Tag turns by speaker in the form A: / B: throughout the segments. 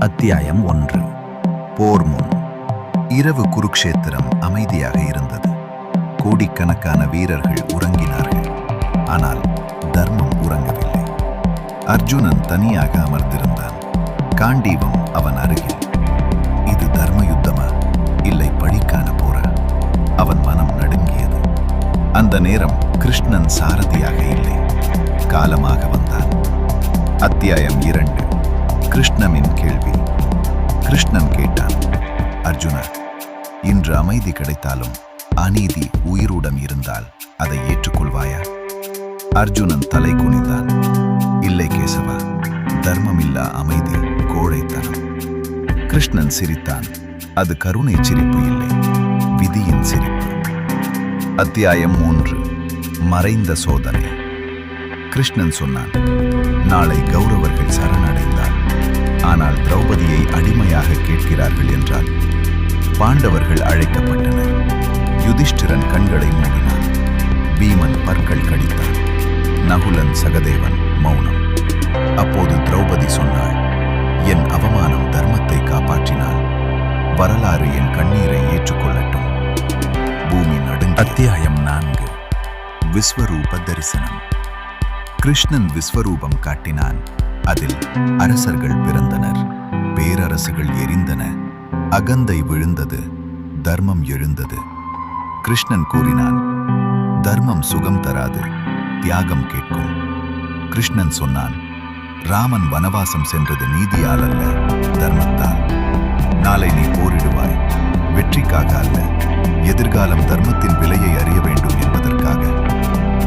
A: அத்தியாயம் 1. போர் முன். இரவு குருக்ஷேத்திரம் அமைதியாக இருந்தது. கோடிக்கணக்கான வீரர்கள் உறங்கினார்கள். ஆனால் தர்மம் உறங்கவில்லை. அர்ஜுனன் தனியாக அமர்ந்திருந்தான். காண்டீவம் அவன் அருகில். இது தர்ம யுத்தமா, இல்லை பழிக்கான போரா? அவன் மனம் நடுங்கியது. அந்த நேரம் கிருஷ்ணன் சாரதியாக இல்லை, காலமாக வந்தான். அத்தியாயம் 2. கிருஷ்ணனின் கேள்வி. கிருஷ்ணன் கேட்டான், அர்ஜுனா, இன்று அமைதி கிடைத்தாலும் அநீதி உயிருடன் இருந்தால் அதை ஏற்றுக்கொள்வாயா? அர்ஜுனன் தலை குனிந்தான். இல்லை கேசவா, தர்மமில்லா அமைதி கோழைத்தனம். கிருஷ்ணன் சிரித்தான். அது கருணை சிரிப்பு இல்லை, விதியின் சிரிப்பு. அத்தியாயம் 3. மறைந்த சோதனை. கிருஷ்ணன் சொன்னான், நாளை கௌரவர்கள் சரணடைந்தார். ஆனால் திரௌபதியை அடிமையாக கேட்கிறார்கள் என்றால் பாண்டவர்கள் அழைக்கப்பட்டனர். யுதிஷ்டிரன் கண்களை மூடினான். பீமன் பற்கள் கடித்தான். நகுலன் சகதேவன் மௌனம். அப்போது திரௌபதி சொன்னாள், என் அவமானம் தர்மத்தை காப்பாற்றினாள். வரலாறு என் கண்ணீரை ஏற்றுக்கொள்ளட்டும். பூமி நடுங்க. அத்தியாயம் 4. விஸ்வரூப தரிசனம். கிருஷ்ணன் விஸ்வரூபம் காட்டினான். அதில் அரசர்கள் பிறந்தனர், பேரரசுகள் எரிந்தன, அகந்தை விழுந்தது, தர்மம் எழுந்தது. கிருஷ்ணன் கூறினான், தர்மம் சுகம் தராது, தியாகம் கேட்கும். கிருஷ்ணன் சொன்னான், ராமன் வனவாசம் சென்றது நீதியால் அல்ல, தர்மத்தால். நாளை நீ போரிடுவாய், வெற்றிக்காக அல்ல, எதிர்காலம் தர்மத்தின் விலையை அறிய வேண்டும் என்பதற்காக.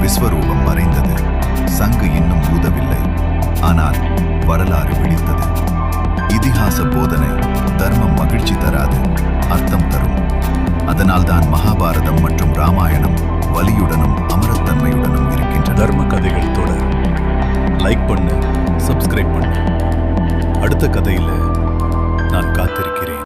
A: விஸ்வரூபம் மறைந்தது. சங்கு இன்னும் ஊதவில்லை. ஆனால் வரலாறு விழித்தது. இதிகாச போதனை, தர்மம் மகிழ்ச்சி தராது, அர்த்தம் தரும். அதனால்தான் மகாபாரதம் மற்றும் ராமாயணம் வலியுடனும் அமரத்தன்மையுடனும் இருக்கின்றன.
B: தர்ம கதைகள் தொடர். லைக் பண்ணு, சப்ஸ்கிரைப் பண்ணு. அடுத்த கதையில